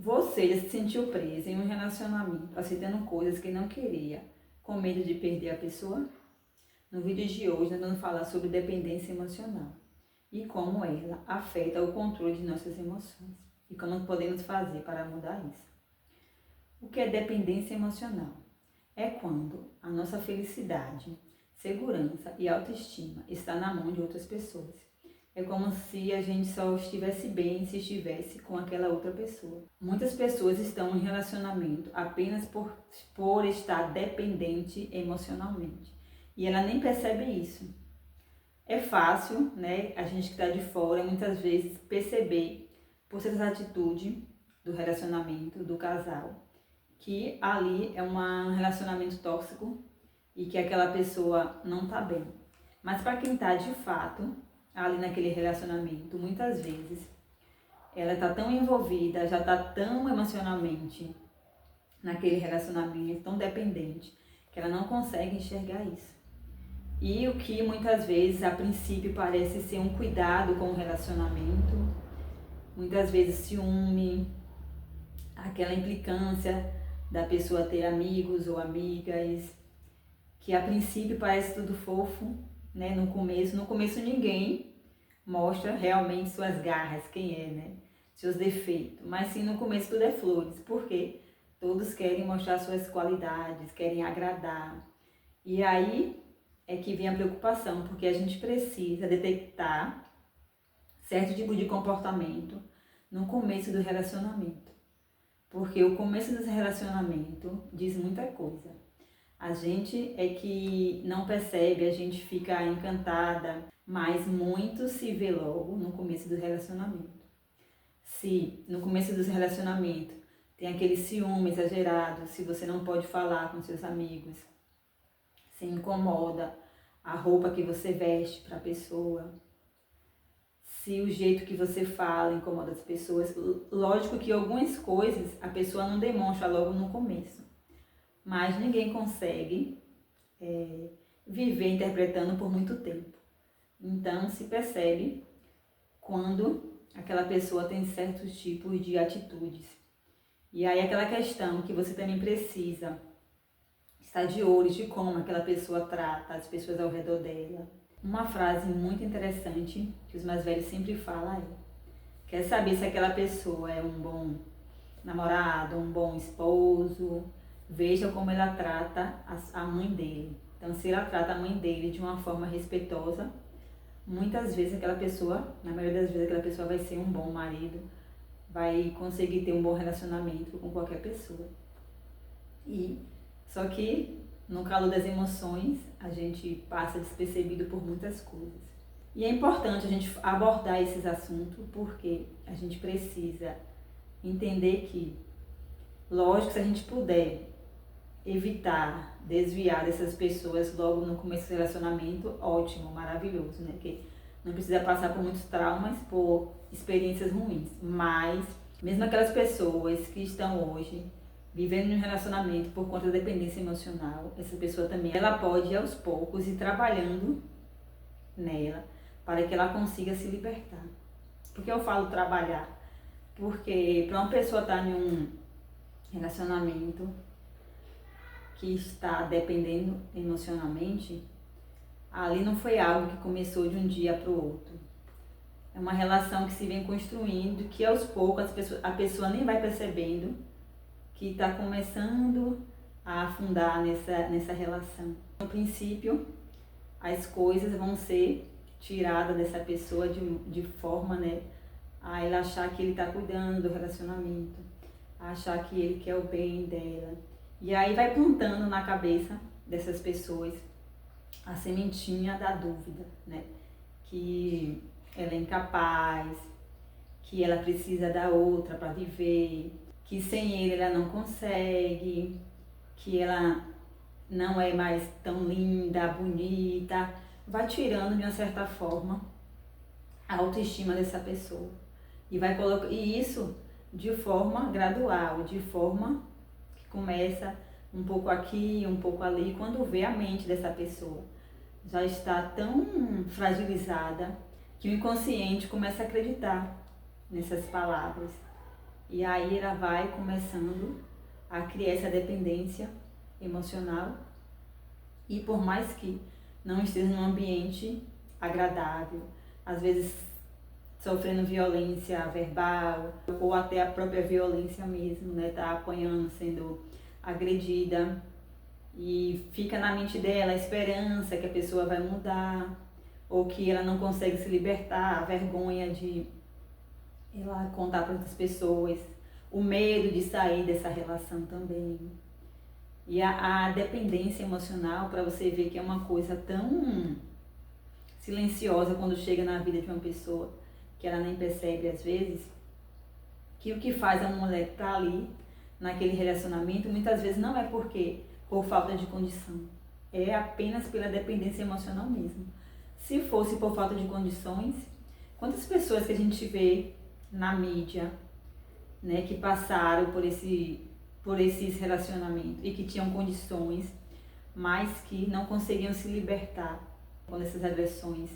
Você já se sentiu preso em um relacionamento, aceitando coisas que não queria, com medo de perder a pessoa? No vídeo de hoje, nós vamos falar sobre dependência emocional e como ela afeta o controle de nossas emoções e como podemos fazer para mudar isso. O que é dependência emocional? É quando a nossa felicidade, segurança e autoestima está na mão de outras pessoas. É como se a gente só estivesse bem se estivesse com aquela outra pessoa. Muitas pessoas estão em relacionamento apenas por estar dependente emocionalmente. E ela nem percebe isso. É fácil, né, a gente que está de fora, muitas vezes, perceber por essas atitudes do relacionamento, do casal, que ali é um relacionamento tóxico e que aquela pessoa não está bem. Mas para quem está de fato ali naquele relacionamento, muitas vezes ela está tão envolvida, já está tão emocionalmente naquele relacionamento, tão dependente, que ela não consegue enxergar isso. E o que muitas vezes a princípio parece ser um cuidado com o relacionamento, muitas vezes ciúme, aquela implicância da pessoa ter amigos ou amigas, que a princípio parece tudo fofo, né? No começo ninguém mostra realmente suas garras, quem é, né? Seus defeitos. Mas sim, no começo tudo é flores, porque todos querem mostrar suas qualidades, querem agradar. E aí é que vem a preocupação, porque a gente precisa detectar certo tipo de comportamento no começo do relacionamento. Porque o começo do relacionamento diz muita coisa. A gente é que não percebe, a gente fica encantada, mas muito se vê logo no começo do relacionamento. Se no começo do relacionamento tem aquele ciúme exagerado, se você não pode falar com seus amigos, se incomoda a roupa que você veste para a pessoa, se o jeito que você fala incomoda as pessoas, lógico que algumas coisas a pessoa não demonstra logo no começo, mas ninguém consegue viver interpretando por muito tempo. Então se percebe quando aquela pessoa tem certos tipos de atitudes. E aí aquela questão que você também precisa estar de olho de como aquela pessoa trata as pessoas ao redor dela. Uma frase muito interessante que os mais velhos sempre falam é: quer saber se aquela pessoa é um bom namorado, um bom esposo? Veja como ela trata a mãe dele. Então, se ela trata a mãe dele de uma forma respeitosa, muitas vezes aquela pessoa, na maioria das vezes aquela pessoa vai ser um bom marido, vai conseguir ter um bom relacionamento com qualquer pessoa. E só que no calor das emoções a gente passa despercebido por muitas coisas. E é importante a gente abordar esses assuntos porque a gente precisa entender que, lógico, se a gente puder evitar, desviar dessas pessoas logo no começo do relacionamento, ótimo, maravilhoso, né? Porque não precisa passar por muitos traumas, por experiências ruins. Mas, mesmo aquelas pessoas que estão hoje vivendo um relacionamento por conta da dependência emocional, essa pessoa também, ela pode aos poucos ir trabalhando nela para que ela consiga se libertar. Por que eu falo trabalhar? Porque para uma pessoa estar em um relacionamento que está dependendo emocionalmente, ali não foi algo que começou de um dia para o outro. É uma relação que se vem construindo, que aos poucos a pessoa nem vai percebendo que está começando a afundar nessa relação. No princípio, as coisas vão ser tiradas dessa pessoa de forma, né, a ela achar que ele está cuidando do relacionamento, a achar que ele quer o bem dela. E aí vai plantando na cabeça dessas pessoas a sementinha da dúvida, né? Que ela é incapaz, que ela precisa da outra para viver, que sem ele ela não consegue, que ela não é mais tão linda, bonita. Vai tirando de uma certa forma a autoestima dessa pessoa. E isso de forma gradual, de forma que começa um pouco aqui, um pouco ali, quando vê a mente dessa pessoa já está tão fragilizada que o inconsciente começa a acreditar nessas palavras. E aí ela vai começando a criar essa dependência emocional e por mais que não esteja num ambiente agradável, às vezes sofrendo violência verbal ou até a própria violência mesmo, né? Tá apanhando, sendo agredida e fica na mente dela a esperança que a pessoa vai mudar ou que ela não consegue se libertar, a vergonha de ela contar para outras pessoas, o medo de sair dessa relação também. E a dependência emocional, para você ver que é uma coisa tão silenciosa quando chega na vida de uma pessoa, que ela nem percebe às vezes, que o que faz a mulher estar ali, naquele relacionamento, muitas vezes não é por falta de condição, é apenas pela dependência emocional mesmo. Se fosse por falta de condições, quantas pessoas que a gente vê na mídia, né, que passaram por esses relacionamentos e que tinham condições, mas que não conseguiam se libertar quando essas agressões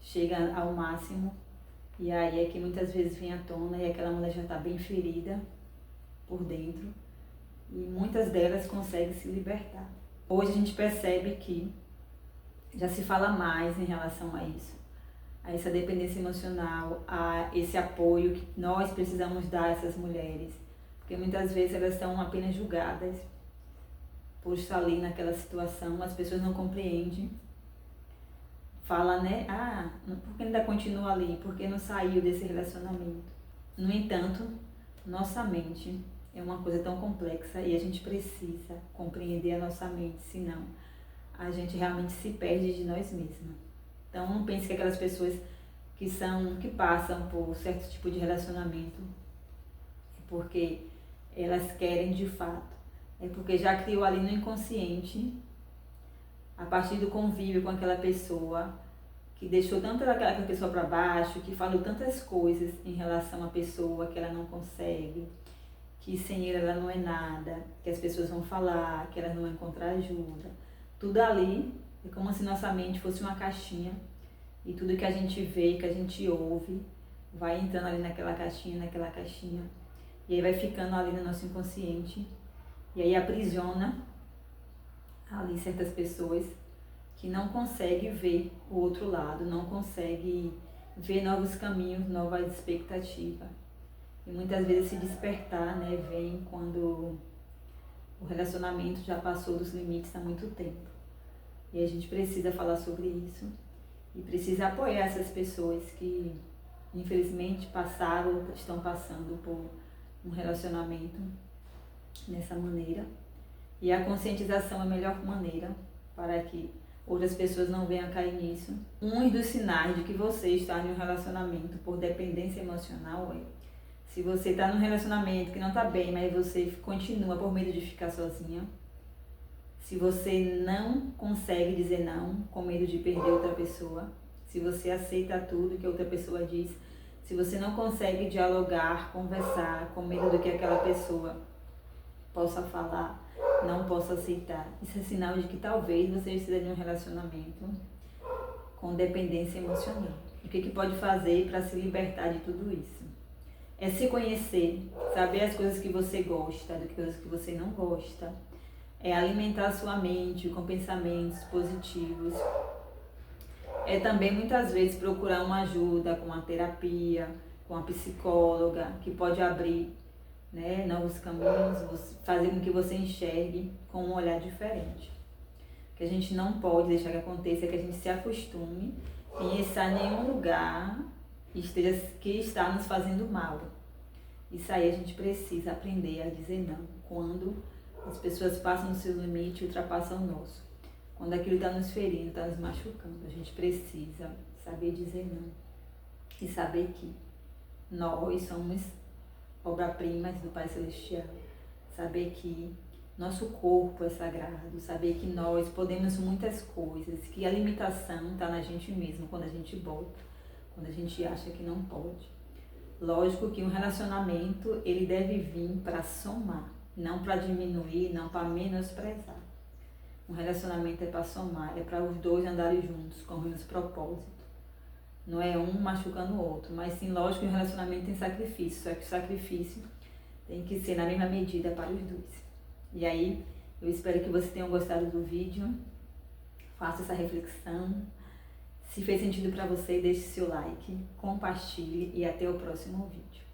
chegam ao máximo. E aí é que muitas vezes vem à tona e aquela mulher já está bem ferida por dentro e muitas delas conseguem se libertar. Hoje a gente percebe que já se fala mais em relação a isso, a essa dependência emocional, a esse apoio que nós precisamos dar a essas mulheres, porque muitas vezes elas estão apenas julgadas por estar ali naquela situação, as pessoas não compreendem, fala, né, por que ainda continua ali, por que não saiu desse relacionamento? No entanto, nossa mente é uma coisa tão complexa e a gente precisa compreender a nossa mente, senão a gente realmente se perde de nós mesmas. Então não pense que aquelas pessoas que passam por certo tipo de relacionamento é porque elas querem de fato, é porque já criou ali no inconsciente, a partir do convívio com aquela pessoa, que deixou tanto aquela pessoa para baixo, que falou tantas coisas em relação à pessoa que ela não consegue, que sem ele ela não é nada, que as pessoas vão falar, que ela não vai encontrar ajuda. Tudo ali é como se nossa mente fosse uma caixinha e tudo que a gente vê, que a gente ouve, vai entrando ali naquela caixinha, e aí vai ficando ali no nosso inconsciente e aí aprisiona ali certas pessoas que não conseguem ver o outro lado, não conseguem ver novos caminhos, novas expectativas. E muitas vezes se despertar, né, vem quando o relacionamento já passou dos limites há muito tempo. E a gente precisa falar sobre isso e precisa apoiar essas pessoas que infelizmente passaram ou estão passando por um relacionamento dessa maneira. E a conscientização é a melhor maneira para que outras pessoas não venham a cair nisso. Um dos sinais de que você está em um relacionamento por dependência emocional é se você está num relacionamento que não está bem, mas você continua por medo de ficar sozinha. Se você não consegue dizer não com medo de perder outra pessoa. Se você aceita tudo que a outra pessoa diz. Se você não consegue dialogar, conversar com medo do que aquela pessoa possa falar, não possa aceitar. Isso é sinal de que talvez você esteja em um relacionamento com dependência emocional. O que pode fazer para se libertar de tudo isso? É se conhecer, saber as coisas que você gosta, das coisas que você não gosta. É alimentar a sua mente com pensamentos positivos. É também muitas vezes procurar uma ajuda com a terapia, com a psicóloga, que pode abrir, né, novos caminhos, fazer com que você enxergue com um olhar diferente. O que a gente não pode deixar que aconteça é que a gente se acostume em estar em nenhum lugar que está nos fazendo mal. Isso aí a gente precisa aprender a dizer não. Quando as pessoas passam do seu limite e ultrapassam o nosso. Quando aquilo está nos ferindo, está nos machucando, a gente precisa saber dizer não. E saber que nós somos obra-primas do Pai Celestial. Saber que nosso corpo é sagrado. Saber que nós podemos muitas coisas. Que a limitação está na gente mesmo, quando a gente bota. Quando a gente acha que não pode. Lógico que um relacionamento, ele deve vir para somar. Não para diminuir, não para menosprezar. Um relacionamento é para somar, é para os dois andarem juntos, com o mesmo propósito. Não é um machucando o outro, mas sim, lógico que o relacionamento tem sacrifício, só que o sacrifício Tem que ser na mesma medida para os dois. E aí, eu espero que vocês tenham gostado do vídeo. Faça essa reflexão. Se fez sentido para você, deixe seu like, compartilhe e até o próximo vídeo.